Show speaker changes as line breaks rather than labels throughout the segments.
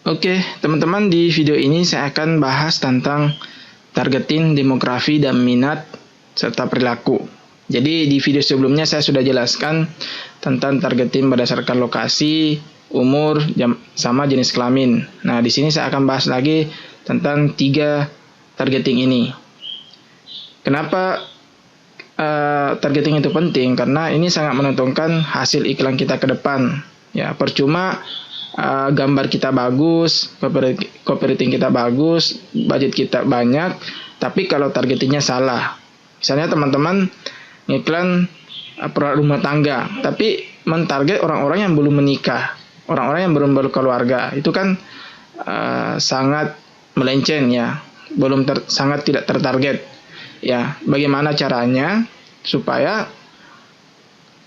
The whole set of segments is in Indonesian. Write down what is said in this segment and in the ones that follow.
Oke, teman-teman, di video ini saya akan bahas tentang targeting demografi dan minat serta perilaku. Jadi di video sebelumnya saya sudah jelaskan tentang targeting berdasarkan lokasi, umur, sama jenis kelamin. Nah, di sini saya akan bahas lagi tentang 3 targeting ini. Kenapa targeting itu penting? Karena ini sangat menentukan hasil iklan kita ke depan. Ya, percuma gambar kita bagus, copywriting kita bagus, budget kita banyak, tapi kalau targetingnya salah. Misalnya teman-teman ngiklan produk rumah tangga, tapi mentarget orang-orang yang belum menikah, orang-orang yang belum berkeluarga, itu kan sangat melenceng ya, sangat tidak tertarget. Ya, bagaimana caranya supaya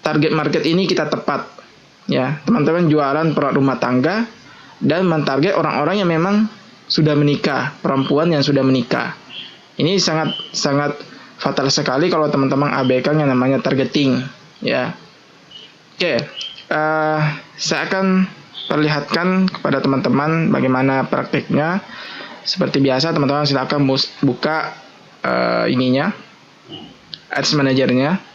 target market ini kita tepat? Ya, teman-teman jualan produk rumah tangga dan mentarget orang-orang yang memang sudah menikah, perempuan yang sudah menikah. Ini sangat fatal sekali kalau teman-teman abaikan yang namanya targeting. Ya, oke, saya akan perlihatkan kepada teman-teman bagaimana praktiknya. Seperti biasa, teman-teman silakan buka ininya, Ads Manager-nya.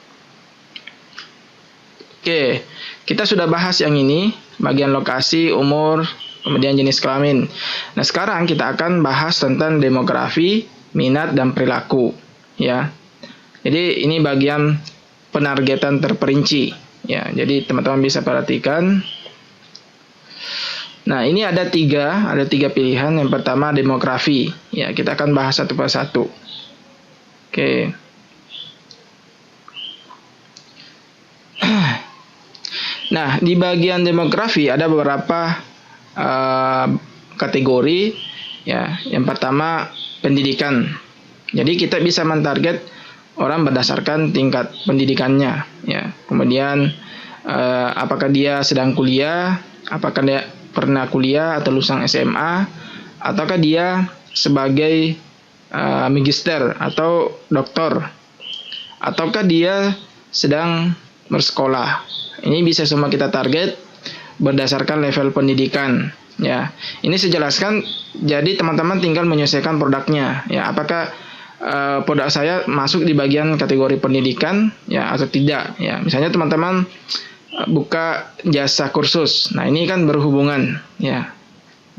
Oke, kita sudah bahas yang ini, bagian lokasi, umur, kemudian jenis kelamin. Nah, sekarang kita akan bahas tentang demografi, minat, dan perilaku. Ya, jadi ini bagian penargetan terperinci. Ya, jadi teman-teman bisa perhatikan. Nah, ini ada tiga pilihan. Yang pertama demografi. Ya, kita akan bahas satu persatu. Oke. Nah, di bagian demografi ada beberapa kategori. Ya, yang pertama pendidikan. Jadi kita bisa mentarget orang berdasarkan tingkat pendidikannya. Ya, kemudian apakah dia sedang kuliah, apakah dia pernah kuliah atau lulusan SMA, ataukah dia sebagai magister atau doktor, ataukah dia sedang bersekolah. Ini bisa semua kita target berdasarkan level pendidikan. Ya, ini saya jelaskan. Jadi teman-teman tinggal menyesuaikan produknya. Ya, apakah produk saya masuk di bagian kategori pendidikan, ya, atau tidak. Ya, misalnya teman-teman buka jasa kursus. Nah, ini kan berhubungan. Ya,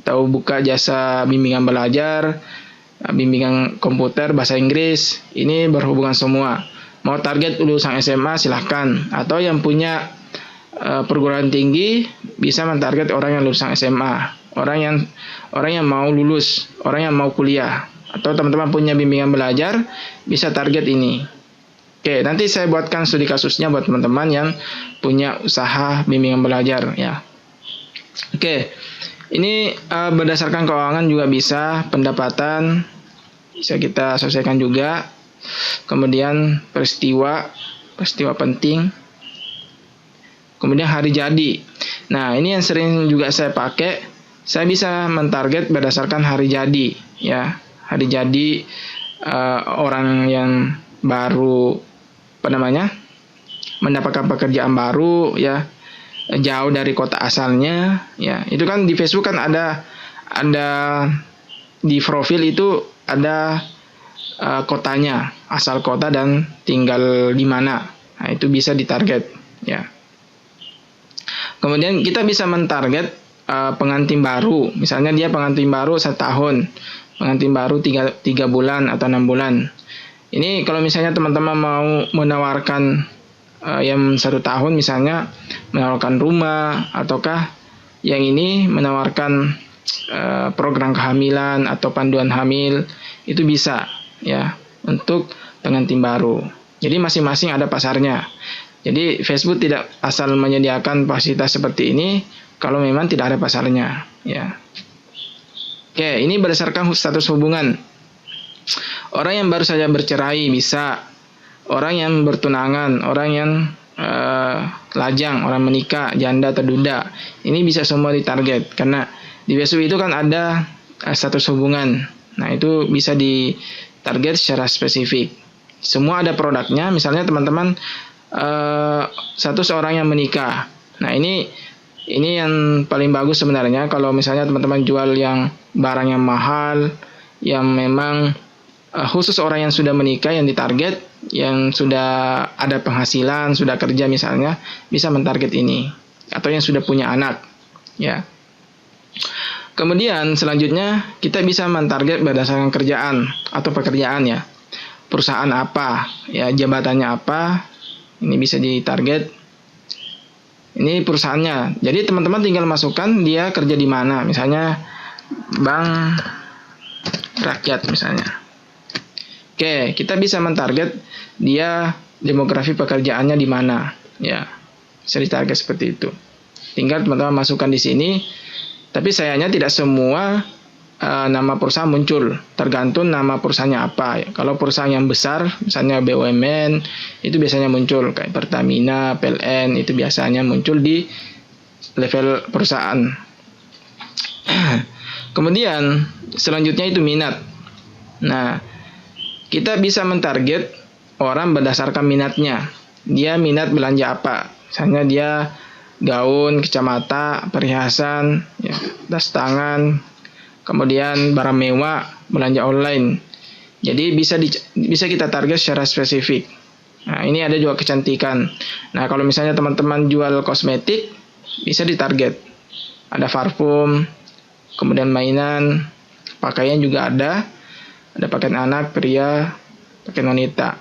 atau buka jasa bimbingan belajar, bimbingan komputer, bahasa Inggris. Ini berhubungan semua. Mau target lulusan SMA silahkan, atau yang punya perguruan tinggi bisa mentarget orang yang lulusan SMA, orang yang mau lulus, orang yang mau kuliah, atau teman-teman punya bimbingan belajar bisa target ini. Oke, nanti saya buatkan studi kasusnya buat teman-teman yang punya usaha bimbingan belajar ya. Oke, ini berdasarkan keuangan juga bisa, pendapatan bisa kita selesaikan juga. Kemudian peristiwa penting. Kemudian hari jadi. Nah, ini yang sering juga saya pakai. Saya bisa mentarget berdasarkan hari jadi, ya. Hari jadi orang yang baru mendapatkan pekerjaan baru, ya. Jauh dari kota asalnya, ya. Itu kan di Facebook kan ada di profil itu ada kotanya, asal kota dan tinggal di mana. Nah, itu bisa ditarget, ya. Kemudian kita bisa mentarget pengantin baru. Misalnya dia pengantin baru 1 tahun, pengantin baru 3 bulan atau 6 bulan. Ini kalau misalnya teman-teman mau menawarkan yang 1 tahun, misalnya menawarkan rumah, ataukah yang ini menawarkan program kehamilan atau panduan hamil, itu bisa ya untuk pengantin baru. Jadi masing-masing ada pasarnya. Jadi Facebook tidak asal menyediakan fasilitas seperti ini kalau memang tidak ada pasarnya, ya. Oke, ini berdasarkan status hubungan. Orang yang baru saja bercerai bisa, orang yang bertunangan, orang yang lajang, orang menikah, janda atau duda. Ini bisa semua ditarget karena di Facebook itu kan ada status hubungan. Nah, itu bisa ditarget secara spesifik. Semua ada produknya. Misalnya teman-teman status orang yang menikah. Nah, ini Ini yang paling bagus sebenarnya kalau misalnya teman-teman jual yang barang yang mahal, yang memang khusus orang yang sudah menikah yang ditarget, yang sudah ada penghasilan, sudah kerja misalnya, bisa mentarget ini. Atau yang sudah punya anak, ya. Kemudian selanjutnya kita bisa mentarget berdasarkan kerjaan atau pekerjaan ya. Perusahaan apa, ya jabatannya apa, ini bisa ditarget. Ini perusahaannya. Jadi teman-teman tinggal masukkan dia kerja di mana. Misalnya Bank Rakyat misalnya. Oke, kita bisa mentarget dia demografi pekerjaannya di mana. Ya, bisa ditarget seperti itu. Tinggal teman-teman masukkan di sini. Tapi sayangnya tidak semua nama perusahaan muncul, tergantung nama perusahaannya apa ya. Kalau perusahaan yang besar, misalnya BUMN, itu biasanya muncul kayak Pertamina, PLN, itu biasanya muncul di level perusahaan. Kemudian selanjutnya itu minat. Nah, kita bisa mentarget orang berdasarkan minatnya. Dia minat belanja apa? Misalnya dia gaun, kacamata, perhiasan, ya, tas tangan, kemudian barang mewah, belanja online. Jadi bisa kita target secara spesifik. Nah, ini ada juga kecantikan. Nah, kalau misalnya teman-teman jual kosmetik, bisa ditarget. Ada parfum, kemudian mainan, pakaian juga ada. Ada pakaian anak, pria, pakaian wanita.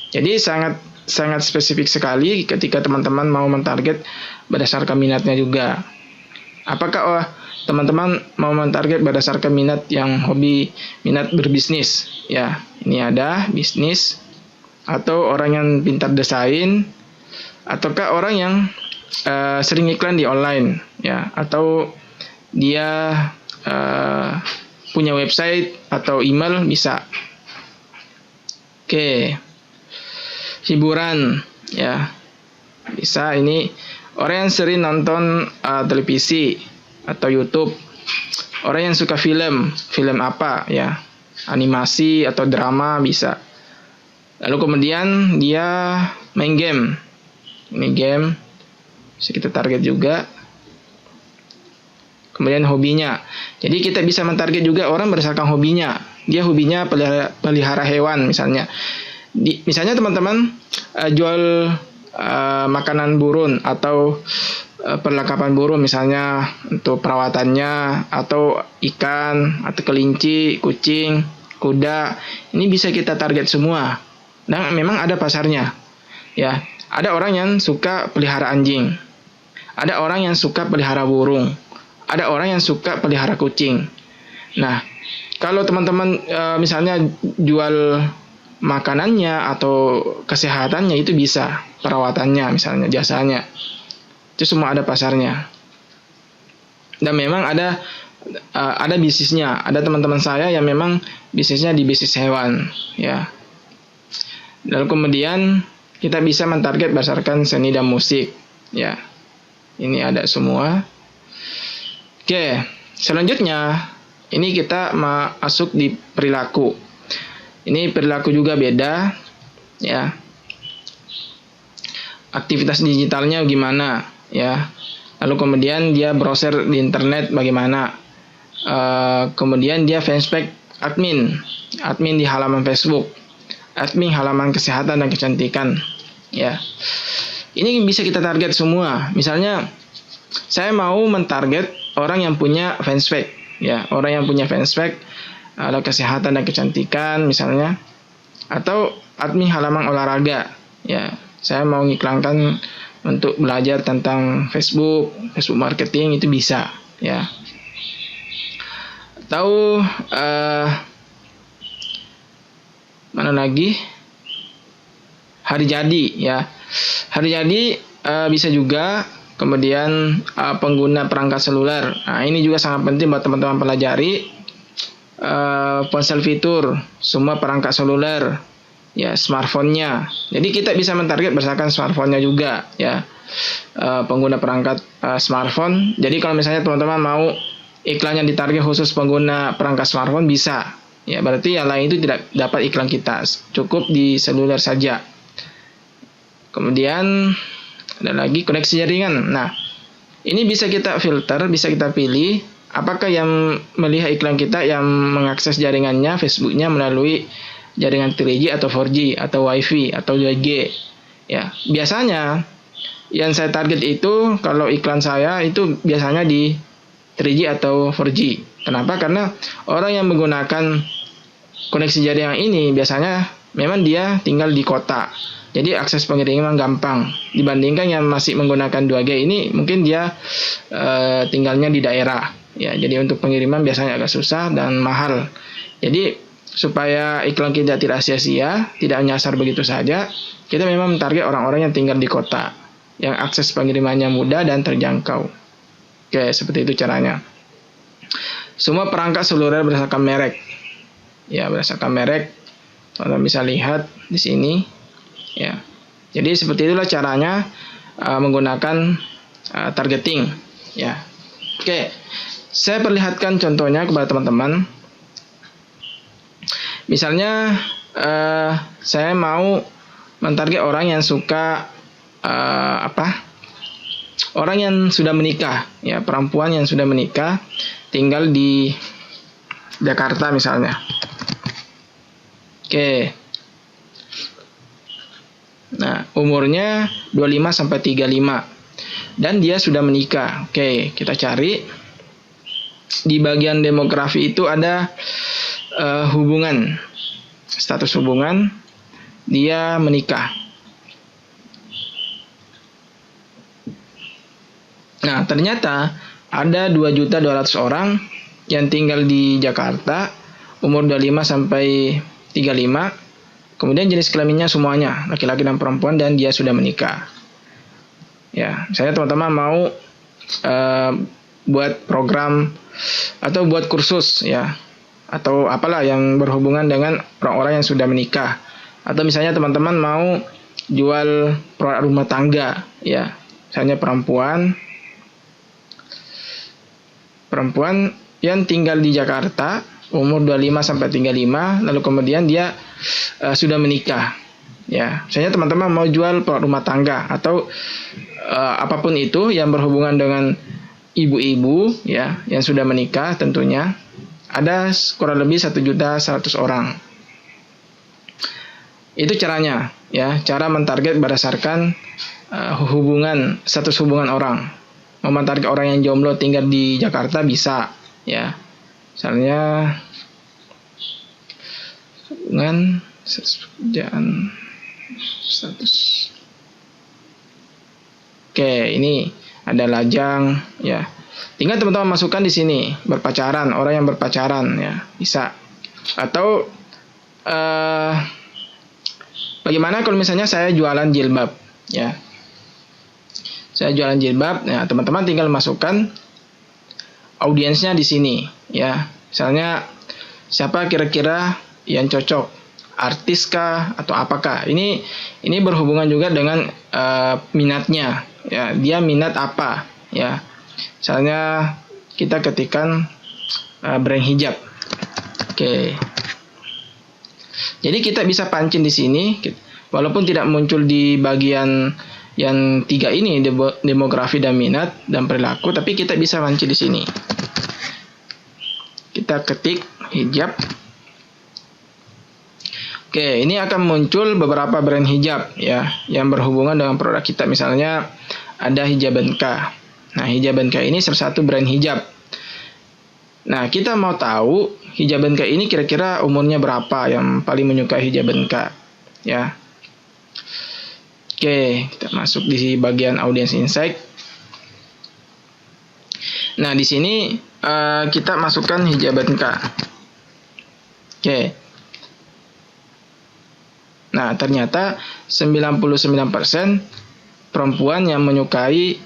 Jadi sangat spesifik sekali ketika teman-teman mau mentarget berdasarkan minatnya juga. Apakah teman-teman mau mentarget berdasarkan minat yang hobi, minat berbisnis? Ya, ini ada bisnis, atau orang yang pintar desain, ataukah orang yang sering iklan di online, ya, atau dia punya website atau email bisa. Oke, hiburan, ya, bisa ini. Orang yang sering nonton televisi atau YouTube, orang yang suka film apa ya, animasi atau drama bisa. Lalu kemudian dia main game, ini game bisa kita target juga. Kemudian hobinya, jadi kita bisa mentarget juga orang berdasarkan hobinya. Dia hobinya pelihara hewan misalnya. Misalnya teman-teman jual makanan burung atau perlengkapan burung, misalnya untuk perawatannya, atau ikan, atau kelinci, kucing, kuda, ini bisa kita target semua. Dan memang ada pasarnya, ya. Ada orang yang suka pelihara anjing, ada orang yang suka pelihara burung, ada orang yang suka pelihara kucing. Nah, kalau teman-teman misalnya jual makanannya atau kesehatannya, itu bisa, perawatannya misalnya, jasanya, itu semua ada pasarnya. Dan memang ada bisnisnya. Ada teman-teman saya yang memang bisnisnya di bisnis hewan, ya. Lalu kemudian kita bisa mentarget berdasarkan seni dan musik, ya. Ini ada semua. Oke, selanjutnya ini kita masuk di perilaku. Ini perilaku juga beda, ya. Aktivitas digitalnya gimana, ya. Lalu kemudian dia browser di internet bagaimana. Kemudian dia fanspage admin di halaman Facebook, admin halaman kesehatan dan kecantikan, ya. Ini bisa kita target semua. Misalnya saya mau mentarget orang yang punya fanspage, ya, orang yang punya fanspage ada kesehatan dan kecantikan misalnya, atau admin halaman olahraga, ya. Saya mau ngiklankan untuk belajar tentang Facebook marketing, itu bisa, ya. Atau mana lagi, hari jadi, ya. Hari jadi bisa juga. Kemudian pengguna perangkat seluler. Nah, ini juga sangat penting buat teman-teman pelajari. Ponsel fitur, semua perangkat seluler, ya, smartphone-nya. Jadi kita bisa mentarget berdasarkan smartphone-nya juga, ya. Pengguna perangkat smartphone. Jadi kalau misalnya teman-teman mau iklan yang ditarget khusus pengguna perangkat smartphone, bisa, ya. Berarti yang lain itu tidak dapat iklan kita, cukup di seluler saja. Kemudian ada lagi koneksi jaringan. Nah, Ini bisa kita filter, bisa kita pilih apakah yang melihat iklan kita yang mengakses jaringannya, Facebooknya melalui jaringan 3G atau 4G atau WiFi atau 2G. Ya, biasanya yang saya target itu kalau iklan saya itu biasanya di 3G atau 4G. Kenapa? Karena orang yang menggunakan koneksi jaringan ini biasanya memang dia tinggal di kota. Jadi akses pengiriman gampang. Dibandingkan yang masih menggunakan 2G ini mungkin dia tinggalnya di daerah. Ya, jadi untuk pengiriman biasanya agak susah dan mahal. Jadi supaya iklan kita tidak sia-sia, tidak nyasar begitu saja, kita memang target orang-orang yang tinggal di kota, yang akses pengirimannya mudah dan terjangkau. Oke, seperti itu caranya. Semua perangkat seluler berdasarkan merek. Ya, berdasarkan merek. Teman-teman bisa lihat di sini. Ya. Jadi seperti itulah caranya menggunakan targeting. Ya. Oke. Saya perlihatkan contohnya kepada teman-teman. Misalnya saya mau mentarget orang yang suka orang yang sudah menikah, ya, perempuan yang sudah menikah, tinggal di Jakarta misalnya. Oke. Nah, umurnya 25 sampai 35 dan dia sudah menikah. Oke, kita cari. Di bagian demografi itu ada hubungan, status hubungan, dia menikah. Nah, ternyata ada 2.200.000 orang yang tinggal di Jakarta, umur 25 sampai 35, kemudian jenis kelaminnya semuanya, laki-laki dan perempuan, dan dia sudah menikah. Ya, saya teman-teman mau buat program atau buat kursus, ya, atau apalah yang berhubungan dengan orang-orang yang sudah menikah. Atau misalnya teman-teman mau jual produk rumah tangga, ya, misalnya perempuan yang tinggal di Jakarta, umur 25 sampai 35, lalu kemudian dia sudah menikah. Ya, misalnya teman-teman mau jual produk rumah tangga atau apapun itu yang berhubungan dengan ibu-ibu, ya, yang sudah menikah tentunya. Ada kurang lebih 1.100.000 orang. Itu caranya, ya, cara mentarget berdasarkan status hubungan orang. Mau mentarget orang yang jomblo tinggal di Jakarta bisa, ya. Misalnya hubungan pekerjaan status. Oke, ini ada lajang, ya. Tinggal teman-teman masukkan di sini berpacaran, orang yang berpacaran, ya, bisa. Atau bagaimana kalau misalnya saya jualan jilbab, ya. Saya jualan jilbab, ya, teman-teman tinggal masukkan audiensnya di sini, ya. Misalnya siapa kira-kira yang cocok, artis kah atau apakah? Ini berhubungan juga dengan minatnya, ya. Dia minat apa, ya. Misalnya kita ketikkan brand hijab. Oke. Jadi kita bisa pancing di sini, walaupun tidak muncul di bagian yang 3 ini, demografi dan minat dan perilaku, tapi kita bisa pancing di sini. Kita ketik hijab. Oke, ini akan muncul beberapa brand hijab, ya, yang berhubungan dengan produk kita. Misalnya ada Hijabenka. Nah, Hijabenka ini salah satu brand hijab. Nah, kita mau tahu Hijabenka ini kira-kira umurnya berapa yang paling menyukai Hijabenka, ya. Oke, kita masuk di bagian audience insight. Nah, di sini kita masukkan Hijabenka. Oke. Nah, ternyata 99% perempuan yang menyukai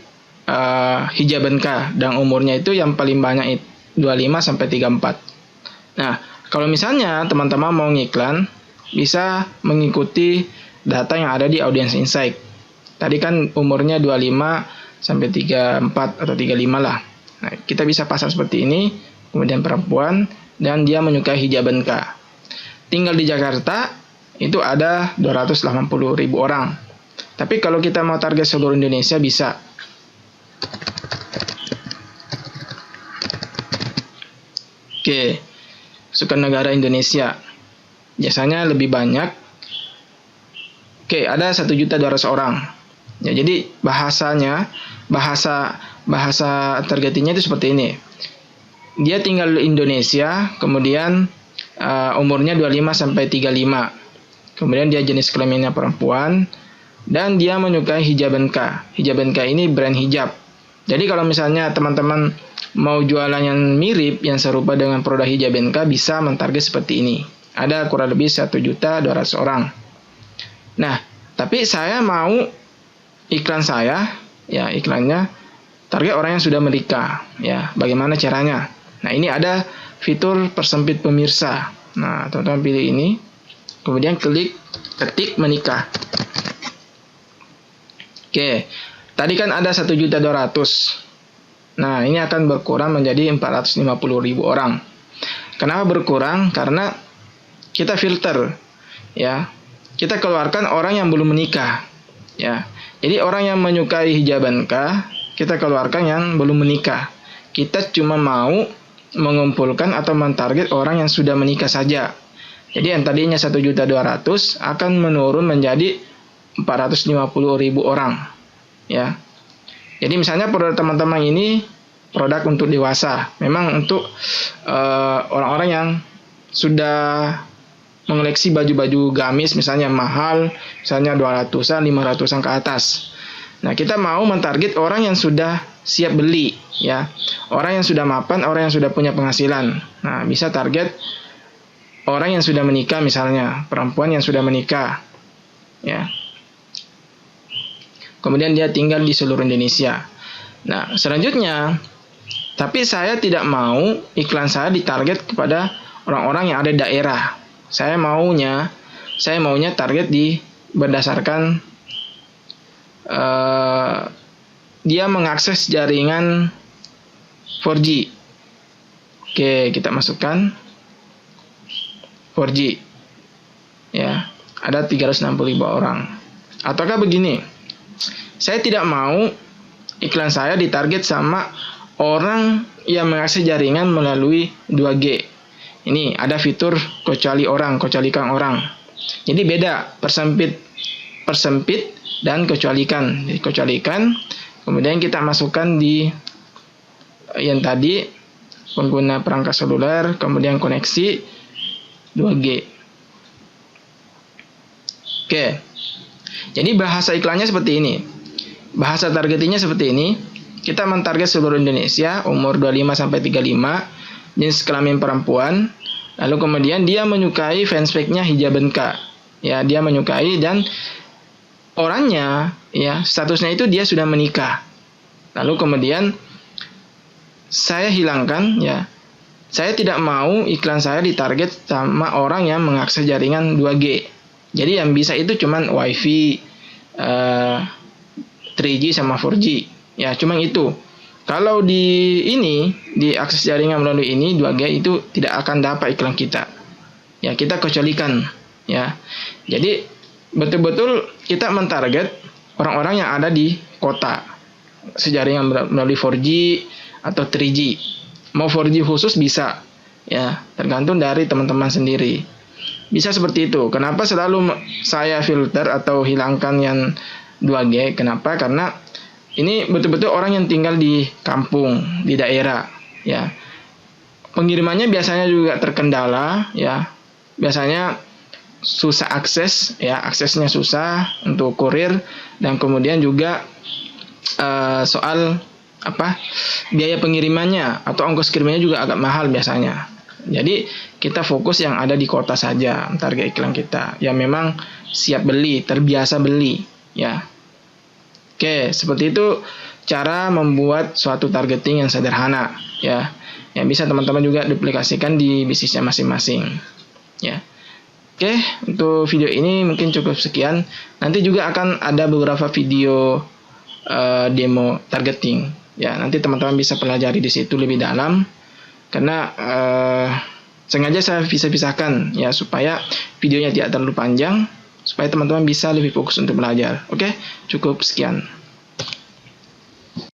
Hijabenka dan umurnya itu yang paling banyak 25 sampai 34. Nah, kalau misalnya teman-teman mau ngiklan, bisa mengikuti data yang ada di audience insight. Tadi kan umurnya 25 sampai 34 atau 35 lah. Nah, kita bisa pasang seperti ini, kemudian perempuan dan dia menyukai Hijabenka. Tinggal di Jakarta itu ada 280.000 orang. Tapi kalau kita mau target seluruh Indonesia bisa. Oke, masukkan negara Indonesia. Biasanya lebih banyak. Oke, ada 1.200.000 orang. Ya, jadi bahasa targetingnya itu seperti ini. Dia tinggal di Indonesia, kemudian umurnya 25 sampai 35. Kemudian dia jenis kelaminnya perempuan dan dia menyukai Hijabenka. Hijabenka ini brand hijab. Jadi kalau misalnya teman-teman mau jualan yang mirip, yang serupa dengan produk Hijabenka, bisa mentarget seperti ini. Ada kurang lebih 1.200.000 orang. Nah, tapi saya mau iklan saya, ya iklannya target orang yang sudah menikah. Ya, bagaimana caranya? Nah, ini ada fitur persempit pemirsa. Nah, teman-teman pilih ini, kemudian ketik menikah. Oke, tadi kan ada 1.200.000. Nah, ini akan berkurang menjadi 450.000 orang. Kenapa berkurang? Karena kita filter, ya. Kita keluarkan orang yang belum menikah, ya. Jadi orang yang menyukai Hijabenka, kita keluarkan yang belum menikah. Kita cuma mau mengumpulkan atau mentarget orang yang sudah menikah saja. Jadi yang tadinya 1.200.000 akan menurun menjadi 450.000 orang, ya. Jadi misalnya produk teman-teman ini produk untuk dewasa, memang untuk orang-orang yang sudah mengoleksi baju-baju gamis misalnya mahal, misalnya 200-an, 500-an ke atas. Nah, kita mau mentarget orang yang sudah siap beli, ya. Orang yang sudah mapan, orang yang sudah punya penghasilan. Nah, bisa target orang yang sudah menikah misalnya, perempuan yang sudah menikah, ya. Kemudian dia tinggal di seluruh Indonesia. Nah, selanjutnya, tapi saya tidak mau iklan saya ditarget kepada orang-orang yang ada di daerah. Saya maunya target berdasarkan dia mengakses jaringan 4G. Oke, kita masukkan 4G. Ya, ada 360.000 orang. Ataukah begini? Saya tidak mau iklan saya ditarget sama orang yang mengakses jaringan melalui 2G. Ini ada fitur kecualikan orang. Jadi beda persempit dan kecualikan. Jadi, kecualikan, kemudian kita masukkan di yang tadi pengguna perangkat seluler, kemudian koneksi 2G. Oke. Jadi bahasa iklannya seperti ini. Bahasa targetingnya seperti ini. Kita mentarget seluruh Indonesia, umur 25 sampai 35, jenis kelamin perempuan. Lalu kemudian dia menyukai fanspage-nya Hijabenka. Ya, dia menyukai dan orangnya, ya, statusnya itu dia sudah menikah. Lalu kemudian saya hilangkan, ya. Saya tidak mau iklan saya ditarget sama orang yang mengakses jaringan 2G. Jadi yang bisa itu cuman WiFi, 3G sama 4G. Ya, cuma itu. Kalau di akses jaringan melalui ini 2G itu tidak akan dapat iklan kita. Ya, kita kecualikan, ya. Jadi betul-betul kita mentarget orang-orang yang ada di kota. Sejaringan melalui 4G atau 3G. Mau 4G khusus bisa, ya, tergantung dari teman-teman sendiri. Bisa seperti itu. Kenapa selalu saya filter atau hilangkan yang 2G? Kenapa? Karena ini betul-betul orang yang tinggal di kampung, di daerah, ya. Pengirimannya biasanya juga terkendala, ya. Biasanya susah akses, ya, aksesnya susah untuk kurir, dan kemudian juga soal biaya pengirimannya atau ongkos kirimnya juga agak mahal biasanya. Jadi kita fokus yang ada di kota saja target iklan kita, yang memang siap beli, terbiasa beli, ya. Oke, seperti itu cara membuat suatu targeting yang sederhana, ya. Yang bisa teman-teman juga duplikasikan di bisnisnya masing-masing, ya. Oke, untuk video ini mungkin cukup sekian. Nanti juga akan ada beberapa video demo targeting, ya. Nanti teman-teman bisa pelajari di situ lebih dalam, karena sengaja saya pisah-pisahkan, ya, supaya videonya tidak terlalu panjang, supaya teman-teman bisa lebih fokus untuk belajar. Oke, cukup sekian.